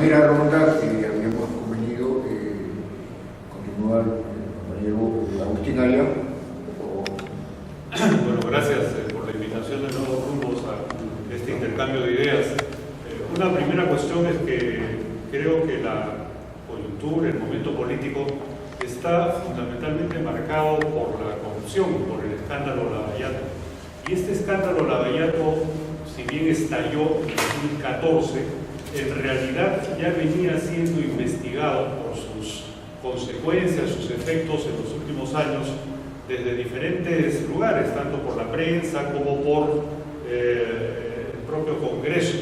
primera ronda habíamos convenido continuar compañero Agustín Arias. Bueno, gracias por la invitación de Nuevos Rumbos a este intercambio de ideas. Una primera cuestión es que creo que la coyuntura, el momento político, está fundamentalmente marcado por la corrupción, por el escándalo Lavallato. Y este escándalo Lavallato, si bien estalló en 2014, en realidad ya venía siendo investigado por sus consecuencias, sus efectos en los últimos años, desde diferentes lugares, tanto por la prensa como por el propio Congreso.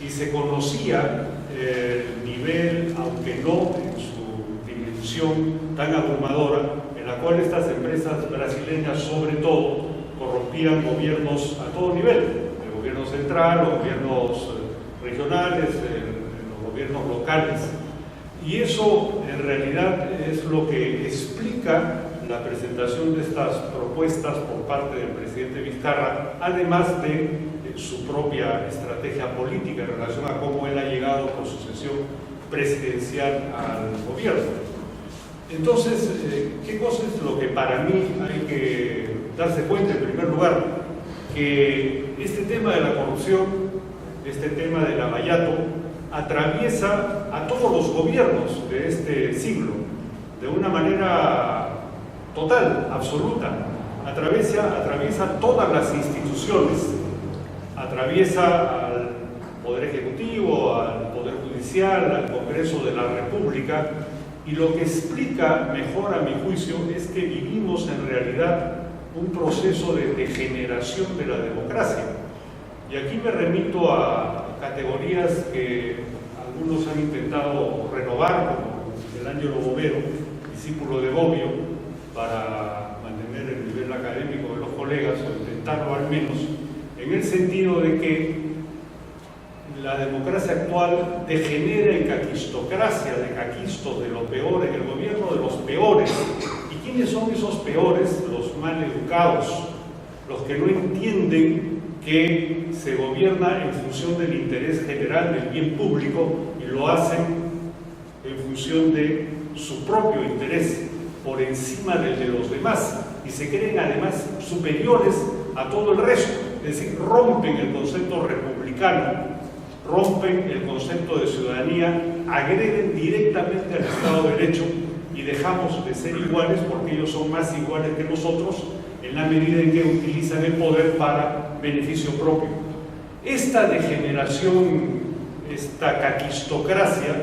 Y se conocía el nivel, aunque no en su dimensión tan abrumadora, en la cual estas empresas brasileñas, sobre todo, corrompían gobiernos a todo nivel, el gobierno central, los gobiernos regionales, los gobiernos locales. Y eso en realidad es lo que explica la presentación de estas propuestas por parte del presidente Vizcarra, además de su propia estrategia política en relación a cómo él ha llegado por sucesión presidencial al gobierno. Entonces, ¿qué cosa es lo que para mí hay que darse cuenta en primer lugar? Que este tema de la corrupción, este tema del Lavallato, atraviesa a todos los gobiernos de este siglo de una manera total, absoluta. Atraviesa todas las instituciones, atraviesa al Poder Ejecutivo, al Poder Judicial, al Congreso de la República, y lo que explica mejor a mi juicio es que vivimos en realidad un proceso de degeneración de la democracia. Y aquí me remito a categorías que algunos han intentado renovar, como el Ángelo Bovero, discípulo de Bobbio, para mantener el nivel académico de los colegas, o intentarlo al menos, en el sentido de que la democracia actual degenera en caquistocracia, de caquistos, de lo peor, en el gobierno de los peores. ¿Y quiénes son esos peores? Los mal educados, los que no entienden que se gobierna en función del interés general, del bien público, y lo hacen en función de su propio interés, por encima del de los demás, y se creen además superiores a todo el resto, es decir, rompen el concepto republicano, rompen el concepto de ciudadanía, agreden directamente al Estado de Derecho y dejamos de ser iguales porque ellos son más iguales que nosotros en la medida en que utilizan el poder para beneficio propio. Esta degeneración, esta caquistocracia,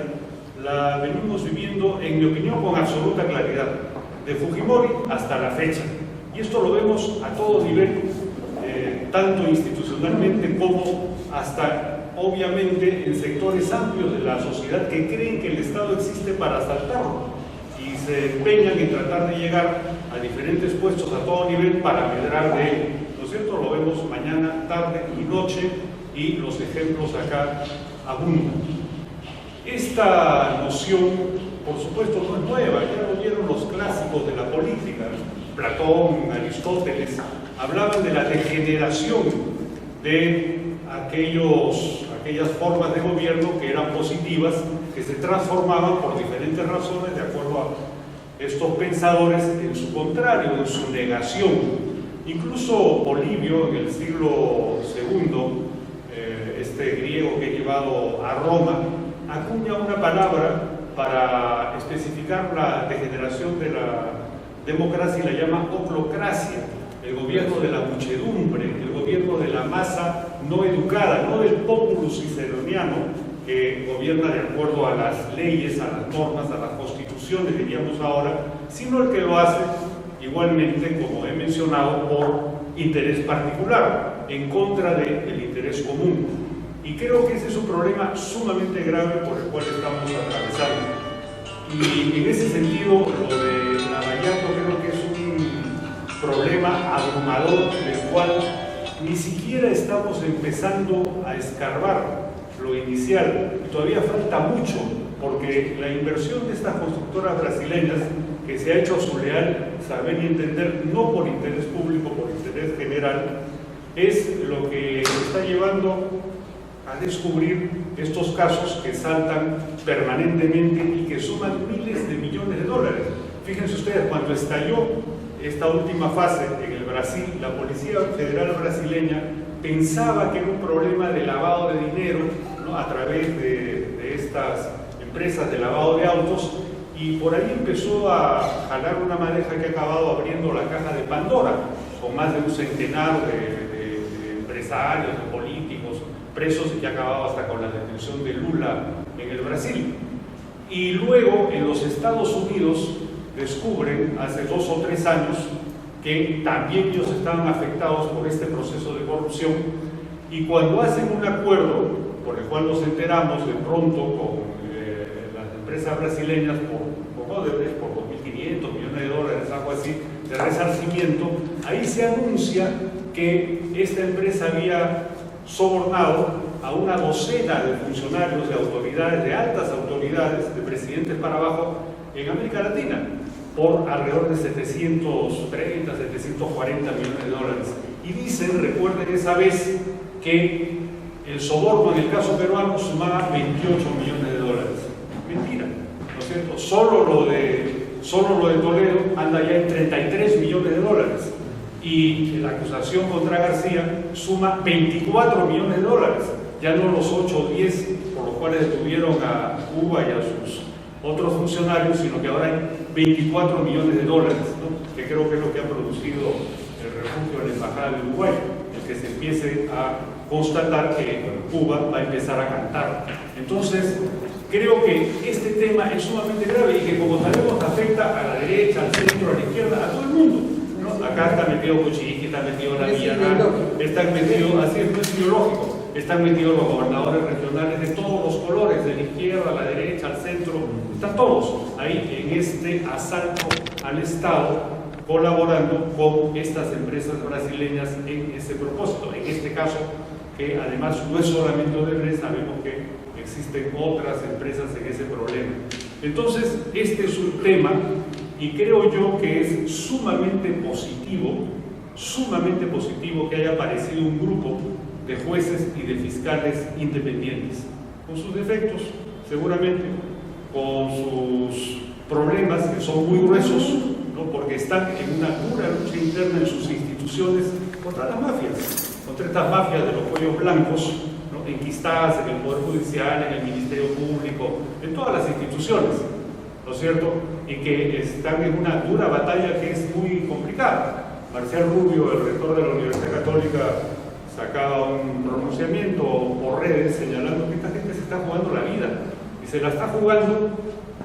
la venimos viviendo, en mi opinión, con absoluta claridad, de Fujimori hasta la fecha. Y esto lo vemos a todo nivel, tanto institucionalmente como hasta, obviamente, en sectores amplios de la sociedad que creen que el Estado existe para asaltarlo y se empeñan en tratar de llegar a diferentes puestos a todo nivel para medrar de él. ¿No es cierto? Lo vemos mañana, tarde y noche, y los ejemplos acá abundan. Esta noción, por supuesto, no es nueva, ya lo vieron los clásicos de la política. Platón, Aristóteles, hablaban de la degeneración de aquellas formas de gobierno que eran positivas, que se transformaban por diferentes razones, de acuerdo a estos pensadores, en su contrario, en su negación. Incluso Polibio, en el siglo II, este griego que he llevado a Roma, acuña una palabra para especificar la degeneración de la democracia y la llama oclocracia, el gobierno de la muchedumbre, el gobierno de la masa no educada, no del populus ciceroniano que gobierna de acuerdo a las leyes, a las normas, a las constituciones, diríamos ahora, sino el que lo hace igualmente, como he mencionado, por interés particular, en contra del interés común. Y creo que ese es un problema sumamente grave por el cual estamos atravesando. Y en ese sentido, lo de Lavallato creo que es un problema abrumador del cual ni siquiera estamos empezando a escarbar lo inicial. Y todavía falta mucho, porque la inversión de estas constructoras brasileñas, que se ha hecho a su leal saber y entender, no por interés público, por interés general, es lo que está llevando a descubrir estos casos que saltan permanentemente y que suman miles de millones de dólares. Fíjense ustedes, cuando estalló esta última fase en el Brasil, la Policía Federal brasileña pensaba que era un problema de lavado de dinero, ¿no?, a través de estas empresas de lavado de autos, y por ahí empezó a jalar una madeja que ha acabado abriendo la caja de Pandora, con más de un centenar de empresarios, de políticos presos, y que ha acabado hasta con la detención de Lula en el Brasil. Y luego en los Estados Unidos descubren hace 2 o 3 años que también ellos estaban afectados por este proceso de corrupción, y cuando hacen un acuerdo por el cual nos enteramos de pronto con las empresas brasileñas por 2.500 millones de dólares, algo así, de resarcimiento, ahí se anuncia que esta empresa había sobornado a una docena de funcionarios, de autoridades, de altas autoridades, de presidentes para abajo, en América Latina, por alrededor de 730, 740 millones de dólares. Y dicen, recuerden esa vez, que el soborno en el caso peruano sumaba 28 millones de dólares. Mentira, ¿no es cierto? Solo lo de Toledo anda ya en 33 millones de dólares. Y la acusación contra García suma 24 millones de dólares. Ya no los 8 o 10 por los cuales detuvieron a Cuba y a sus otros funcionarios, sino que ahora hay 24 millones de dólares, ¿no?, que creo que es lo que ha producido el refugio en la Embajada de Uruguay, el que se empiece a constatar que Cuba va a empezar a cantar. Entonces, creo que este tema es sumamente grave y que, como sabemos, afecta a la derecha, al centro, a la izquierda, a todo el mundo, ¿no? Acá está metido Kuczynski, está metido la Villarán, están metidos, así es, no es ideológico, están metidos los gobernadores regionales de todos los colores, de la izquierda, a la derecha, al centro, están todos ahí en este asalto al Estado, colaborando con estas empresas brasileñas en ese propósito. En este caso, que además no es solamente Odebrecht, sabemos que existen otras empresas en ese problema. Entonces, este es un tema, y creo yo que es sumamente positivo que haya aparecido un grupo de jueces y de fiscales independientes, con sus defectos, seguramente, con sus problemas que son muy gruesos, ¿no?, porque están en una dura lucha interna en sus instituciones contra las mafias, contra estas mafias de los cuellos blancos, ¿no?, enquistadas en el Poder Judicial, en el Ministerio Público, en todas las instituciones, ¿no es cierto?, y que están en una dura batalla que es muy complicada. Marcial Rubio, el rector de la Universidad Católica, sacaba un pronunciamiento por redes señalando que esta gente se está jugando la vida, y se la está jugando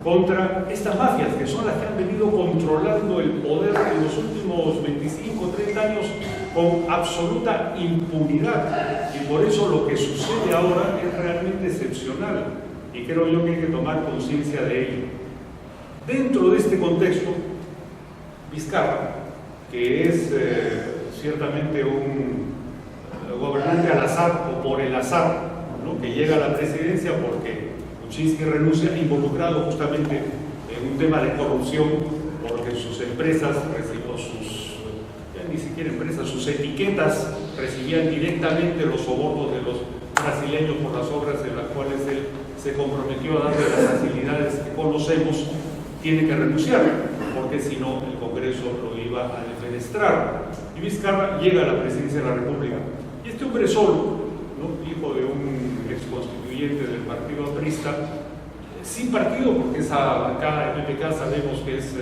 contra estas mafias, que son las que han venido controlando el poder en los últimos 25 o 30 años con absoluta impunidad. Y por eso lo que sucede ahora es realmente excepcional, y creo yo que hay que tomar conciencia de ello. Dentro de este contexto, Vizcarra, que es ciertamente un gobernante al azar o por el azar, ¿no?, que llega a la presidencia porque Kuczynski renuncia, involucrado justamente en un tema de corrupción, porque sus empresas, sus etiquetas recibían directamente los sobornos de los brasileños por las obras en las cuales él se comprometió a darle las facilidades que conocemos. Tiene que renunciar, porque si no el Congreso lo iba a defenestrar. Y Vizcarra llega a la presidencia de la República. Y este hombre solo, ¿no?, hijo de un exconstituyente del partido aprista, sin partido, porque esa bancada de PPK sabemos que es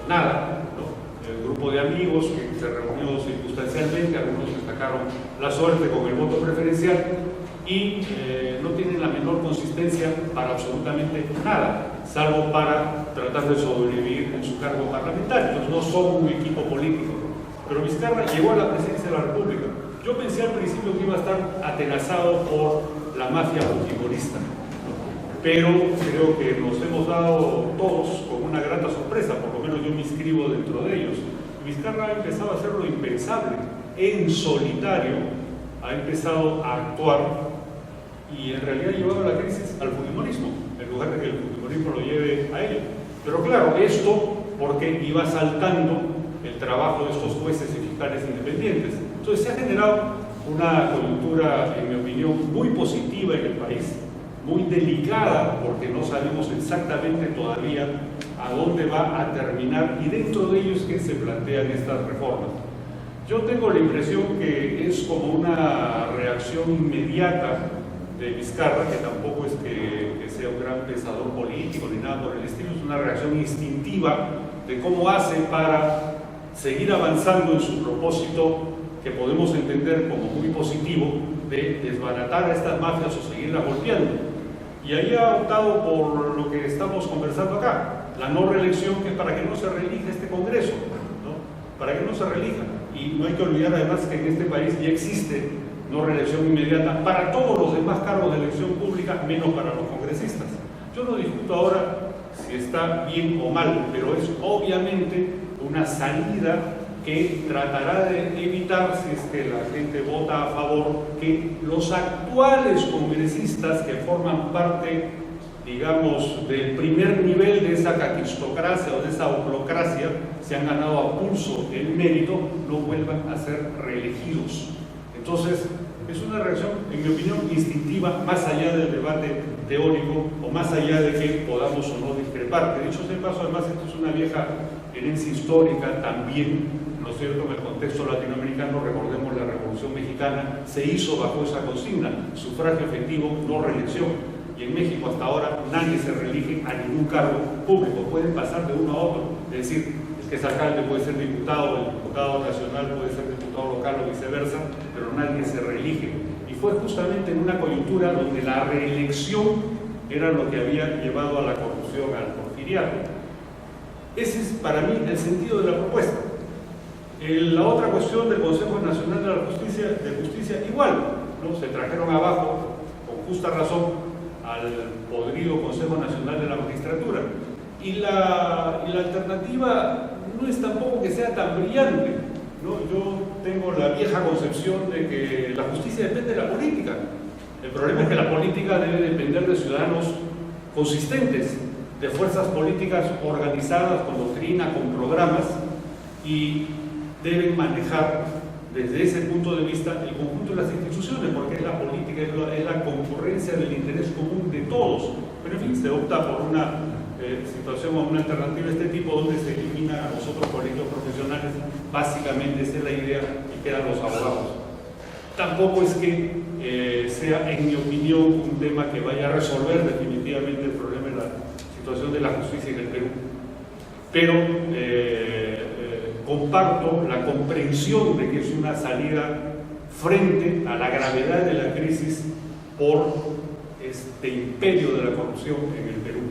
nada, ¿no?, el grupo de amigos que se reunió circunstancialmente, algunos destacaron la suerte con el voto preferencial, y no tienen la menor consistencia para absolutamente nada, salvo para tratar de sobrevivir en su cargo parlamentario. Entonces no son un equipo político, ¿no? Pero Vizcarra llegó a la presidencia de la República. Yo pensé al principio que iba a estar atenazado por la mafia fujimorista, ¿no?, pero creo que nos hemos dado todos con una grata sorpresa, por lo menos yo me inscribo dentro de ellos. Vizcarra ha empezado a hacer lo impensable, en solitario ha empezado a actuar, y en realidad ha llevado la crisis al fujimorismo, en lugar de que el fujimorismo lo lleve a ello. Pero claro, esto porque iba saltando el trabajo de estos jueces y fiscales independientes. Entonces se ha generado una coyuntura, en mi opinión, muy positiva en el país, muy delicada, porque no sabemos exactamente todavía a dónde va a terminar y dentro de ellos que se plantean estas reformas. Yo tengo la impresión que es como una reacción inmediata de Vizcarra, que tampoco es que sea un gran pensador político ni nada por el estilo, es una reacción instintiva de cómo hace para seguir avanzando en su propósito, que podemos entender como muy positivo, de desbaratar a estas mafias o seguirlas golpeando. Y ahí ha optado por lo que estamos conversando acá, la no reelección, que es para que no se reelija este Congreso, ¿no? Para que no se reelija. Y no hay que olvidar además que en este país ya existe no reelección inmediata para todos los demás cargos de elección pública, menos para los congresistas. Yo no discuto ahora si está bien o mal, pero es obviamente una salida que tratará de evitar, si es que la gente vota a favor, que los actuales congresistas que forman parte, digamos, del primer nivel de esa caquistocracia o de esa oclocracia, se han ganado a pulso el mérito, no vuelvan a ser reelegidos. Entonces, es una reacción, en mi opinión, instintiva, más allá del debate teórico o más allá de que podamos o no discrepar. De hecho, de paso, además, esto es una vieja herencia histórica también, ¿no es cierto? En el contexto latinoamericano, recordemos la Revolución Mexicana, se hizo bajo esa consigna, sufragio efectivo, no reelección. Y en México hasta ahora nadie se reelige a ningún cargo público, pueden pasar de uno a otro, es decir, el que es alcalde puede ser diputado, el diputado nacional puede ser diputado local o viceversa, pero nadie se reelige. Y fue justamente en una coyuntura donde la reelección era lo que había llevado a la corrupción, al porfiriato. Ese es para mí el sentido de la propuesta. La otra cuestión del Consejo Nacional de la Justicia igual, ¿no? Se trajeron abajo, con justa razón, al podrido Consejo Nacional de la Magistratura. Y la alternativa no es tampoco que sea tan brillante, ¿no? Yo tengo la vieja concepción de que la justicia depende de la política. El problema es que la política debe depender de ciudadanos consistentes, de fuerzas políticas organizadas con doctrina, con programas, y deben manejar desde ese punto de vista el conjunto de las instituciones, porque es la política, es la concurrencia del interés común de todos. Pero en fin, se opta por una situación o una alternativa de este tipo donde se eliminan a los otros colegios profesionales. Básicamente esa es la idea y quedan los abogados. Tampoco es que sea, en mi opinión, un tema que vaya a resolver definitivamente el problema de la situación de la justicia en el Perú. Pero comparto la comprensión de que es una salida frente a la gravedad de la crisis por este imperio de la corrupción en el Perú.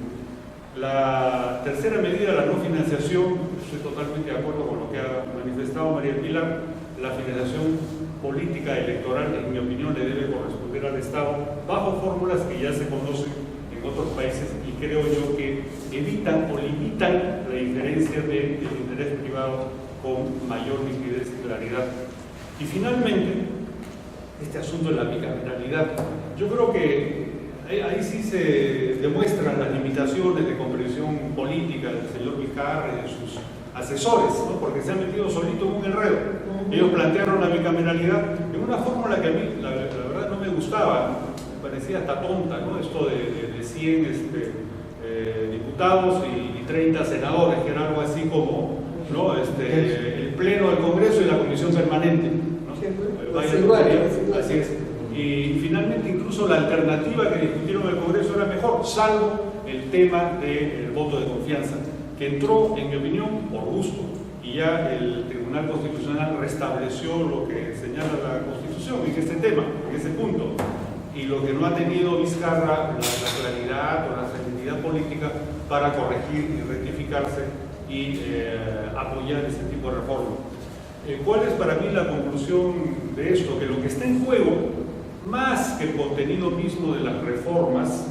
La tercera medida, la no financiación, estoy totalmente de acuerdo con lo que ha manifestado María Pilar. La financiación política electoral, en mi opinión, le debe corresponder al Estado bajo fórmulas que ya se conocen en otros países y creo yo que evitan o limitan la injerencia del interés privado con mayor nitidez y claridad. Y finalmente, este asunto de la bicameralidad, yo creo que ahí sí se demuestran las limitaciones de comprensión política del señor Vizcarra y de sus asesores, ¿no? Porque se han metido solito en un enredo. Ellos plantearon la bicameralidad en una fórmula que a mí, la verdad, no me gustaba, me parecía hasta tonta, ¿no? Esto de 100 diputados y 30 senadores, que era algo así como, ¿no? El Pleno del Congreso y la Comisión Permanente, ¿no? Así es. Y finalmente incluso la alternativa que discutieron en el Congreso era mejor, salvo el tema del voto de confianza, que entró, en mi opinión, por gusto, y ya el Tribunal Constitucional restableció lo que señala la Constitución en este tema, en ese punto. Y lo que no ha tenido Vizcarra, la claridad o la serenidad política para corregir y rectificarse y apoyar ese tipo de reforma. ¿Cuál es para mí la conclusión de esto? Que lo que está en juego, más que el contenido mismo de las reformas,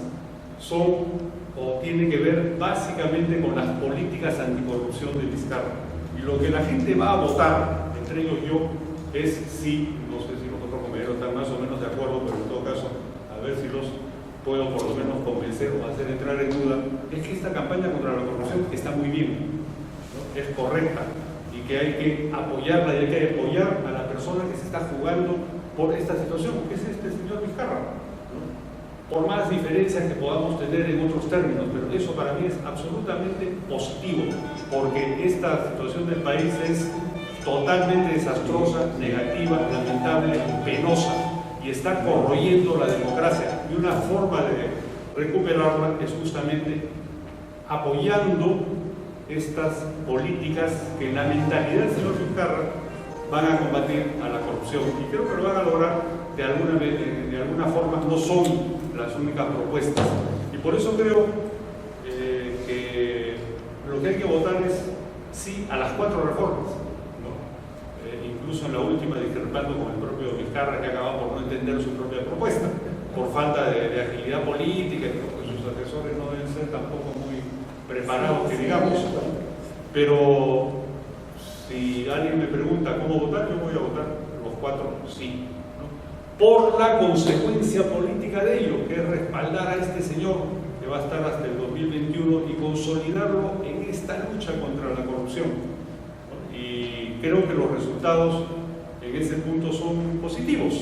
son o tiene que ver básicamente con las políticas anticorrupción de Vizcarra. Y lo que la gente va a votar, entre ellos yo, es si, no sé si los otros compañeros están más o menos de acuerdo, pero en todo caso, a ver si los puedo por lo menos convencer o hacer entrar en duda, es que esta campaña contra la corrupción está muy bien, ¿no? Es correcta, y que hay que apoyarla y hay que apoyar a la persona que se está jugando por esta situación, que es este señor Vizcarra, ¿no? Por más diferencias que podamos tener en otros términos, pero eso para mí es absolutamente positivo, porque esta situación del país es totalmente desastrosa, negativa, lamentable, penosa, y está corroyendo la democracia. Y una forma de recuperarla es justamente apoyando estas políticas que en la mentalidad del señor Vizcarra van a combatir a la corrupción, y creo que lo van a lograr de alguna forma. No son las únicas propuestas, y por eso creo que lo que hay que votar es sí a las 4 reformas, ¿no? Incluso en la última discrepando con el propio Vizcarra, que acaba por no entender su propia propuesta por falta de agilidad política, y porque sus asesores no deben ser tampoco muy preparados, que digamos. Pero si alguien me pregunta cómo votar, yo voy a votar los 4 sí, ¿no? Por la consecuencia política de ello, que es respaldar a este señor que va a estar hasta el 2021 y consolidarlo en esta lucha contra la corrupción, ¿no? Y creo que los resultados en ese punto son positivos,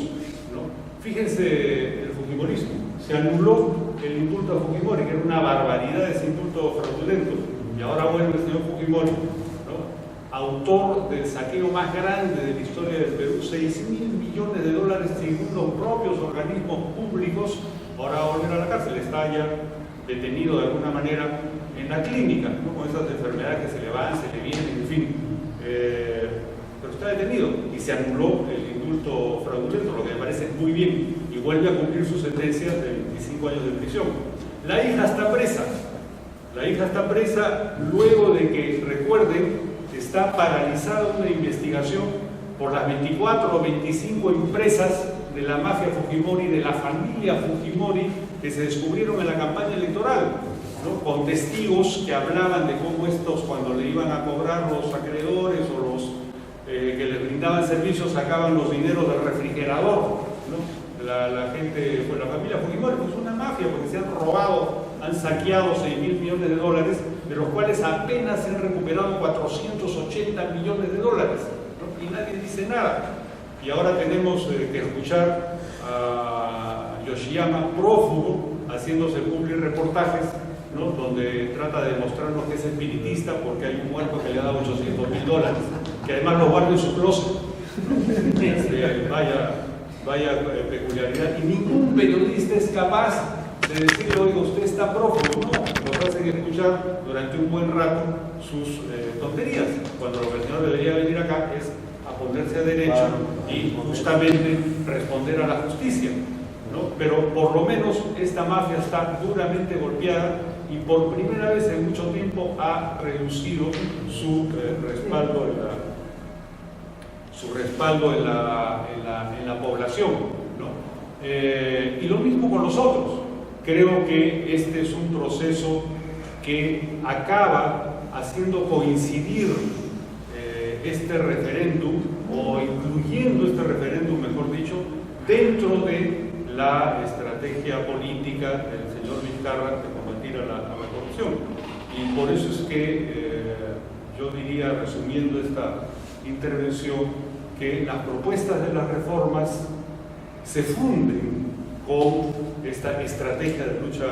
¿no? Fíjense el fujimorismo. Se anuló el indulto a Fujimori, que era una barbaridad ese indulto fraudulento, y ahora vuelve el señor Fujimori, ¿no? Autor del saqueo más grande de la historia del Perú, 6.000 millones de dólares según los propios organismos públicos. Ahora va a volver a la cárcel, está ya detenido de alguna manera en la clínica, ¿no? Con esas enfermedades que se le van, se le vienen, en fin, pero está detenido y se anuló el indulto fraudulento, lo que me parece muy bien, y vuelve a cumplir su sentencia de 25 años de prisión. La hija está presa. La hija está presa luego de que, recuerden, está paralizada una investigación por las 24 o 25 empresas de la mafia Fujimori, de la familia Fujimori, que se descubrieron en la campaña electoral, ¿no? Con testigos que hablaban de cómo estos, cuando le iban a cobrar los acreedores o los que les brindaban servicios, sacaban los dineros del refrigerador, ¿no? La gente, pues la familia Fujimori, pues es una mafia, porque se han robado, han saqueado 6.000 millones de dólares, de los cuales apenas se han recuperado 480 millones de dólares, ¿no? Y nadie dice nada. Y ahora tenemos que escuchar a Yoshiyama, prófugo, haciéndose cumplir reportajes, ¿no? Donde trata de demostrarnos que es espiritista porque hay un muerto que le ha dado 800.000 dólares, que además lo guarda en su closet, ¿no? Vaya peculiaridad. Y ningún periodista es capaz de decirle, oiga, usted está prófugo. No, nos hacen escuchar durante un buen rato sus tonterías, cuando lo que el señor debería venir acá es a ponerse a derecho y justamente responder a la justicia, ¿no? Pero por lo menos esta mafia está duramente golpeada y por primera vez en mucho tiempo ha reducido su respaldo en la población, ¿no? Y lo mismo con nosotros. Creo que este es un proceso que acaba haciendo coincidir este referéndum, o incluyendo este referéndum, mejor dicho, dentro de la estrategia política del señor Vizcarra de combatir a la corrupción. Y por eso es que yo diría, resumiendo esta intervención, que las propuestas de las reformas se funden con esta estrategia de lucha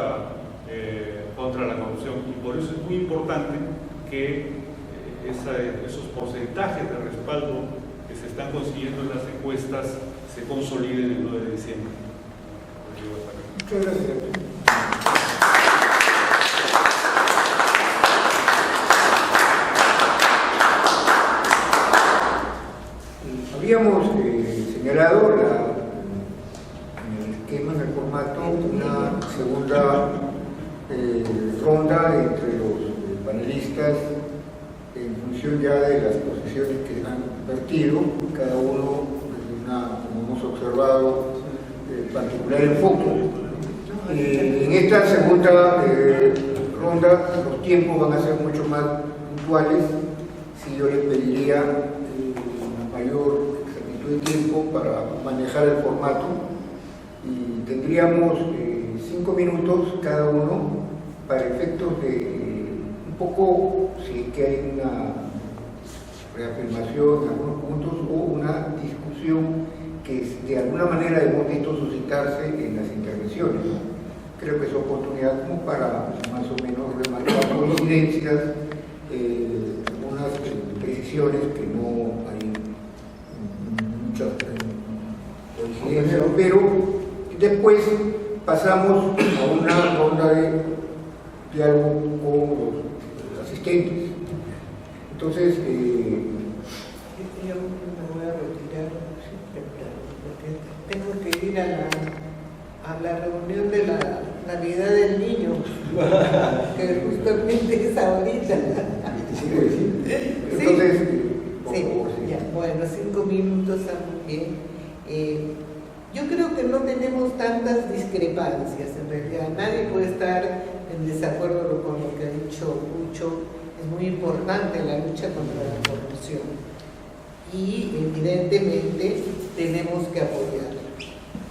contra la corrupción, y por eso es muy importante que esos porcentajes de respaldo que se están consiguiendo en las encuestas se consoliden el 9 de diciembre. Muchas gracias. Habíamos señalado en el esquema, en el formato, una segunda ronda entre los panelistas en función ya de las posiciones que han vertido, cada uno desde como hemos observado, particular enfoque. En esta segunda ronda los tiempos van a ser mucho más puntuales. Si yo les pediría una mayor exactitud de tiempo para manejar el formato, y tendríamos 5 minutos cada uno para efectos de un poco, si es que hay una reafirmación en algunos puntos o una discusión que de alguna manera hemos visto suscitarse en las intervenciones, ¿no? Creo que es oportunidad como para más o menos remarcar coincidencias, algunas precisiones que no hay muchas coincidencias, pero después pasamos a una ronda de diálogo con los asistentes. Entonces, yo me voy a retirar porque tengo que ir a la reunión de la Navidad del Niño, que justamente es ahorita. entonces Sí, ya, bueno, 5 minutos también. Yo creo que no tenemos tantas discrepancias en realidad. Nadie puede estar en desacuerdo con lo que ha dicho Cucho. Es muy importante la lucha contra la corrupción y evidentemente tenemos que apoyarla.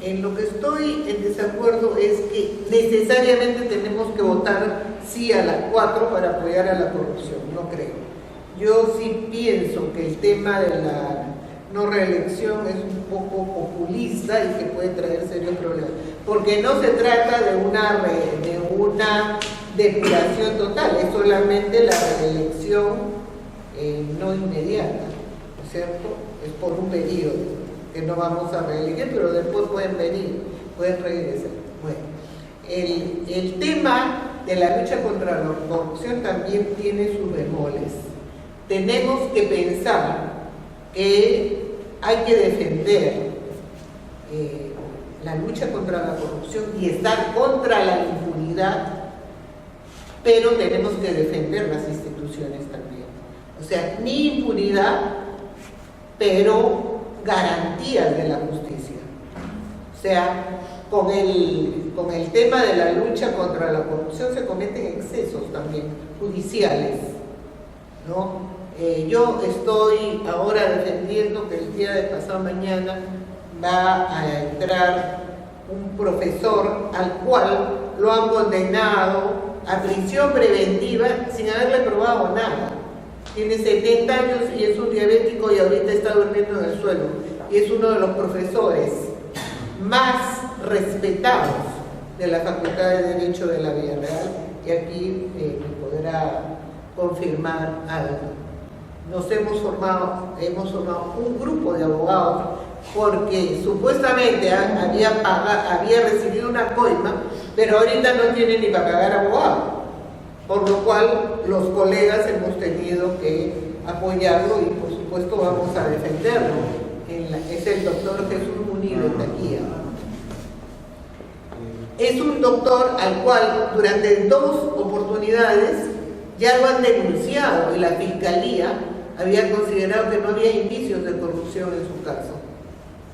En lo que estoy en desacuerdo es que necesariamente tenemos que votar sí a las 4 para apoyar a la corrupción, no creo. Yo sí pienso que el tema de la no reelección es un poco populista y que puede traer serios problemas, porque no se trata de una depuración total, es solamente la reelección no inmediata, ¿no es cierto? Es por un periodo que no vamos a reelegir, pero después pueden venir, pueden regresar. Bueno, el tema de la lucha contra la corrupción también tiene sus bemoles. Tenemos que pensar que hay que defender la lucha contra la corrupción y estar contra la impunidad, pero tenemos que defender las instituciones también. O sea, ni impunidad, pero garantías de la justicia. O sea, con el tema de la lucha contra la corrupción se cometen excesos también judiciales, ¿no? Yo estoy ahora defendiendo que el día de pasado mañana va a entrar un profesor al cual lo han condenado a prisión preventiva sin haberle probado nada. Tiene 70 años y es un diabético y ahorita está durmiendo en el suelo. Y es uno de los profesores más respetados de la Facultad de Derecho de la Villarreal. Y aquí me podrá confirmar algo. Hemos formado un grupo de abogados porque supuestamente había recibido una coima, pero ahorita no tiene ni para pagar abogado, por lo cual los colegas hemos tenido que apoyarlo y por supuesto vamos a defenderlo. Es el doctor Jesús Munir de Taquía. Es un doctor al cual durante 2 oportunidades ya lo han denunciado y la Fiscalía había considerado que no había indicios de corrupción en su caso.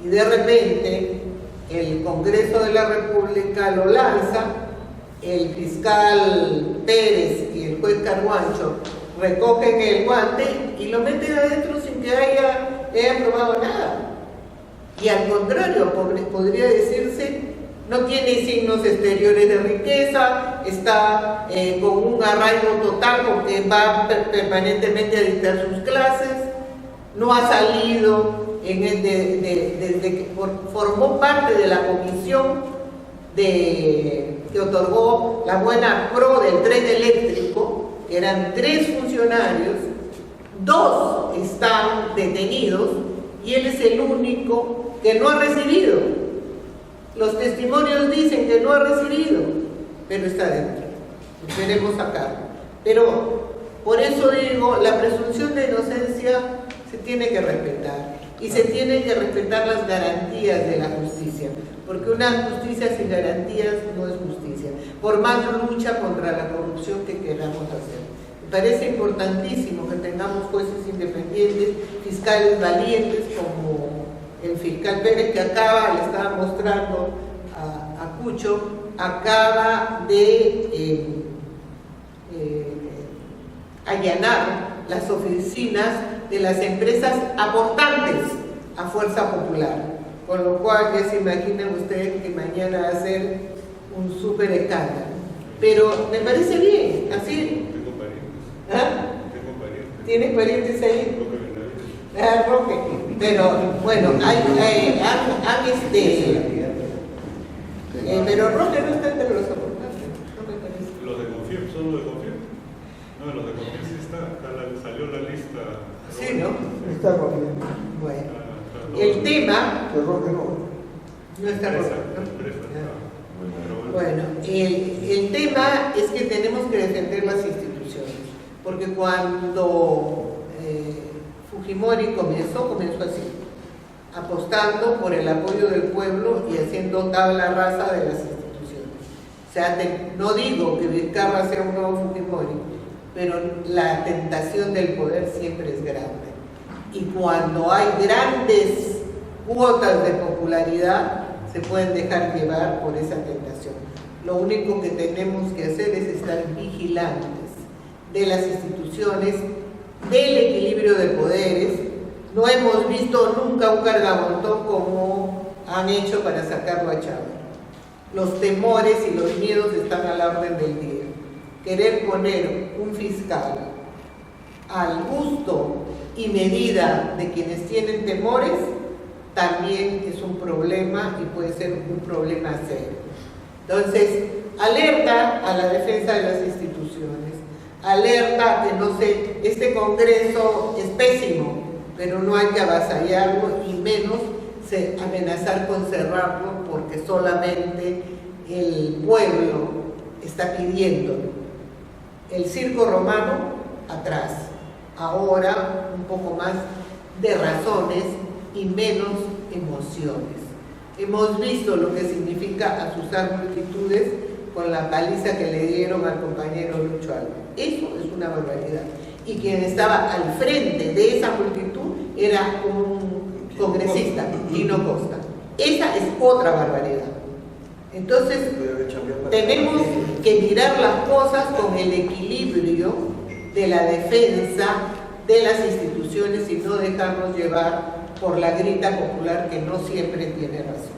Y de repente el Congreso de la República lo lanza, el fiscal Pérez y el juez Carguancho recogen el guante y lo meten adentro sin que haya probado nada. Y al contrario, podría decirse, no tiene signos exteriores de riqueza, está con un arraigo total porque va permanentemente a dictar sus clases, no ha salido desde que formó parte de la comisión que otorgó la buena pro del tren eléctrico, que eran 3 funcionarios, 2 están detenidos y él es el único que no ha recibido. Los testimonios dicen que no ha recibido, pero está dentro. Esperemos sacarlo. Pero por eso digo, la presunción de inocencia se tiene que respetar y se tienen que respetar las garantías de la justicia, porque una justicia sin garantías no es justicia, por más lucha contra la corrupción que queramos hacer. Me parece importantísimo que tengamos jueces independientes, fiscales valientes como el fiscal Pérez, que le estaba mostrando a Cucho, acaba de allanar las oficinas de las empresas aportantes a Fuerza Popular, con lo cual ya se imaginan ustedes que mañana va a ser un súper escándalo. Pero me parece bien, así. Tengo parientes. ¿Ah? Tengo parientes. ¿Tienes parientes ahí? Roque Benavides. Ah, Roque. Pero bueno, pero Roque no está entre los aportantes, no me parece. ¿Los de Confir? ¿Son los de Confir? No, los de Confir sí está, salió la lista. Sí, ¿no? Está bien. Bueno, el tema El Roque no. no está Roque, ¿no? Bueno, el tema es que tenemos que defender las instituciones, porque cuando Fujimori comenzó así, apostando por el apoyo del pueblo y haciendo tabla rasa de las instituciones. O sea, no digo que Vizcarra sea un nuevo Fujimori, pero la tentación del poder siempre es grande. Y cuando hay grandes cuotas de popularidad, se pueden dejar llevar por esa tentación. Lo único que tenemos que hacer es estar vigilantes de las instituciones, del equilibrio de poderes. No hemos visto nunca un cargamontón como han hecho para sacarlo a Chávez. Los temores y los miedos están a la orden del día. Querer poner un fiscal al gusto y medida de quienes tienen temores también es un problema y puede ser un problema serio. Entonces, alerta a la defensa de las instituciones, alerta que no sé, este Congreso es pésimo, pero no hay que avasallarlo y menos amenazar con cerrarlo porque solamente el pueblo está pidiéndolo. El circo romano atrás, ahora un poco más de razones y menos emociones. Hemos visto lo que significa asustar multitudes con la paliza que le dieron al compañero Lucho Alba. Eso es una barbaridad. Y quien estaba al frente de esa multitud era un congresista, Lino Costa. Esa es otra barbaridad. Entonces, tenemos que mirar las cosas con el equilibrio de la defensa de las instituciones y no dejarnos llevar por la grita popular que no siempre tiene razón.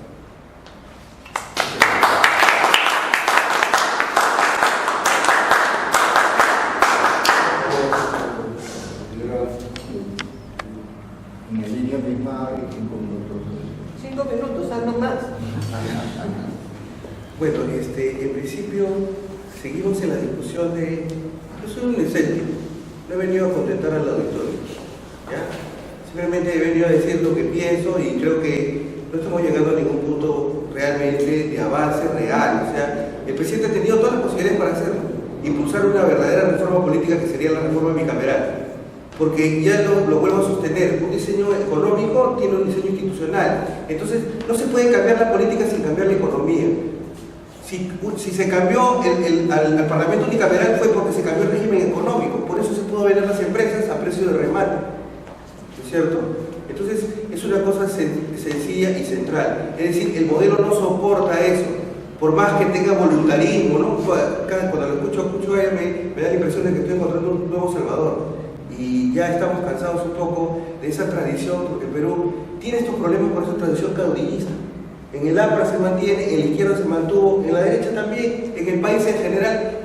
En la línea misma y 5 minutos. 5 minutos, no más. Bueno, en principio seguimos en la discusión de... Yo soy un escéptico, no he venido a contentar al auditorio, ¿ya? Simplemente he venido a decir lo que pienso y creo que no estamos llegando a ningún punto realmente de avance real. O sea, el presidente ha tenido todas las posibilidades para hacerlo, impulsar una verdadera reforma política que sería la reforma bicameral. Porque ya lo vuelvo a sostener, un diseño económico tiene un diseño institucional. Entonces, no se puede cambiar la política sin cambiar la economía. Si se cambió al Parlamento unicameral fue porque se cambió el régimen económico, por eso se pudo vender las empresas a precio de remate, ¿no es cierto? Entonces, es una cosa sencilla y central. Es decir, el modelo no soporta eso, por más que tenga voluntarismo, ¿no? Cuando lo escucho a él me da la impresión de que estoy encontrando un nuevo Salvador. Y ya estamos cansados un poco de esa tradición, porque Perú tiene estos problemas por esa tradición caudillista. En el APRA se mantiene, en la izquierda se mantuvo, en la derecha también, en el país en general.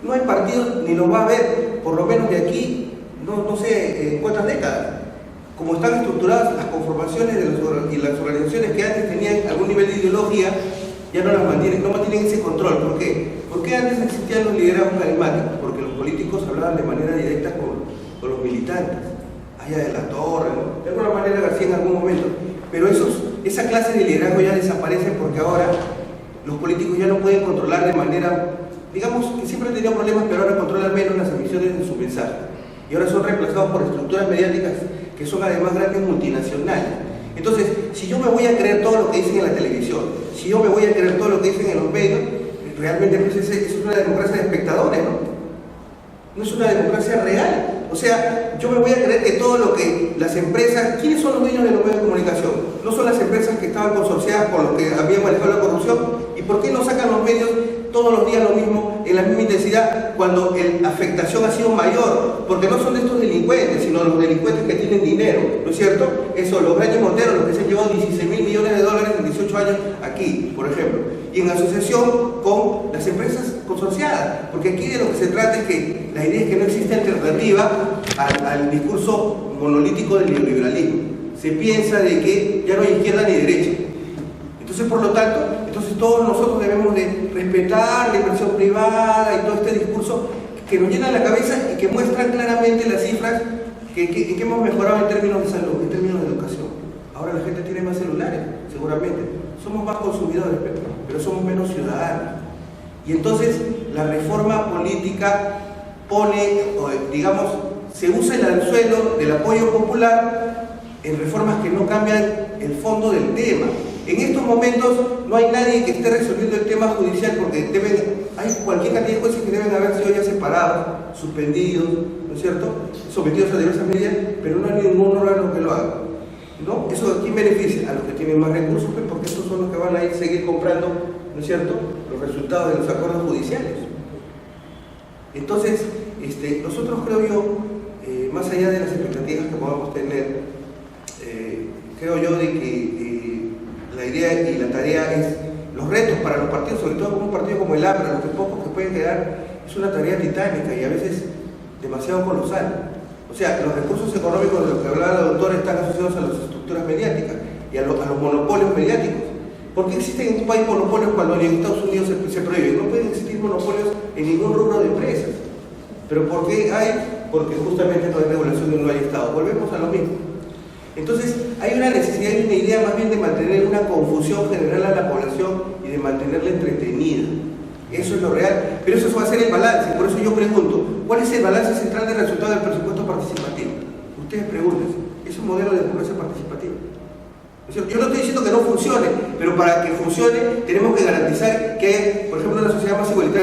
No hay partido ni lo va a haber, por lo menos de aquí, no sé en cuántas décadas. Como están estructuradas las conformaciones y las organizaciones que antes tenían algún nivel de ideología, ya no las mantienen, no mantienen ese control. ¿Por qué? Porque antes existían los liderazgos carismáticos, porque los políticos hablaban de manera directa con los militantes, allá de la torre, ¿no? De alguna manera García en algún momento, pero esa clase de liderazgo ya desaparece porque ahora los políticos ya no pueden controlar de manera, digamos que siempre han tenido problemas, pero ahora controlan menos las emisiones de su mensaje, y ahora son reemplazados por estructuras mediáticas que son además grandes multinacionales. Entonces, si yo me voy a creer todo lo que dicen en la televisión, si yo me voy a creer todo lo que dicen en los medios, realmente pues, es una democracia de espectadores, ¿no? No es una democracia real. O sea, yo me voy a creer que todo lo que las empresas... ¿Quiénes son los dueños de los medios de comunicación? No son las empresas que estaban consorciadas con los que habían manejado la corrupción. ¿Y por qué no sacan los medios todos los días lo mismo, en la misma intensidad, cuando la afectación ha sido mayor? Porque no son de estos delincuentes, sino los delincuentes que tienen dinero, ¿no es cierto? Eso, los Graña y Montero, los que se han llevado 16.000 millones de dólares en 18 años aquí, por ejemplo. Y en asociación con las empresas consorciadas. Porque aquí de lo que se trata es que la idea es que no existe alternativa al discurso monolítico del neoliberalismo. se piensa de que ya no hay izquierda ni derecha. Entonces, por lo tanto, todos nosotros debemos de respetar la inversión privada y todo este discurso que nos llena la cabeza y que muestran claramente las cifras que hemos mejorado en términos de salud, en términos de educación. Ahora la gente tiene más celulares, seguramente. Somos más consumidores, pero somos menos ciudadanos. Y entonces la reforma política pone, digamos, se usa el anzuelo del apoyo popular en reformas que no cambian el fondo del tema. En estos momentos no hay nadie que esté resolviendo el tema judicial porque hay cualquier cantidad de jueces que deben haber sido ya separados, suspendidos, ¿no es cierto?, sometidos a diversas medidas, pero no hay ningún órgano que lo haga, ¿no? ¿Eso a quién beneficia? A los que tienen más recursos, pues, porque estos son los que van a ir seguir comprando, ¿no es cierto?, los resultados de los acuerdos judiciales. Entonces, nosotros creo yo, más allá de las expectativas que podamos tener, creo yo de que la idea y la tarea es, los retos para los partidos, sobre todo como un partido como el APRA, los pocos que pueden quedar, es una tarea titánica y a veces demasiado colosal. O sea, los recursos económicos de los que hablaba la doctora están asociados a las estructuras mediáticas y a los monopolios mediáticos. ¿Por qué existen en un país monopolios cuando en Estados Unidos se prohíben? No pueden existir monopolios en ningún rubro de empresas. ¿Pero por qué hay? Porque justamente no hay regulación y no hay Estado. Volvemos a lo mismo. Entonces, hay una necesidad y una idea más bien de mantener una confusión general a la población y de mantenerla entretenida. Eso es lo real, pero eso va a ser el balance. Por eso yo pregunto, ¿cuál es el balance central del resultado del presupuesto participativo? Ustedes pregúntense, es un modelo de democracia participativa. Yo no estoy diciendo que no funcione, pero para que funcione tenemos que garantizar que, por ejemplo, una sociedad más igualitaria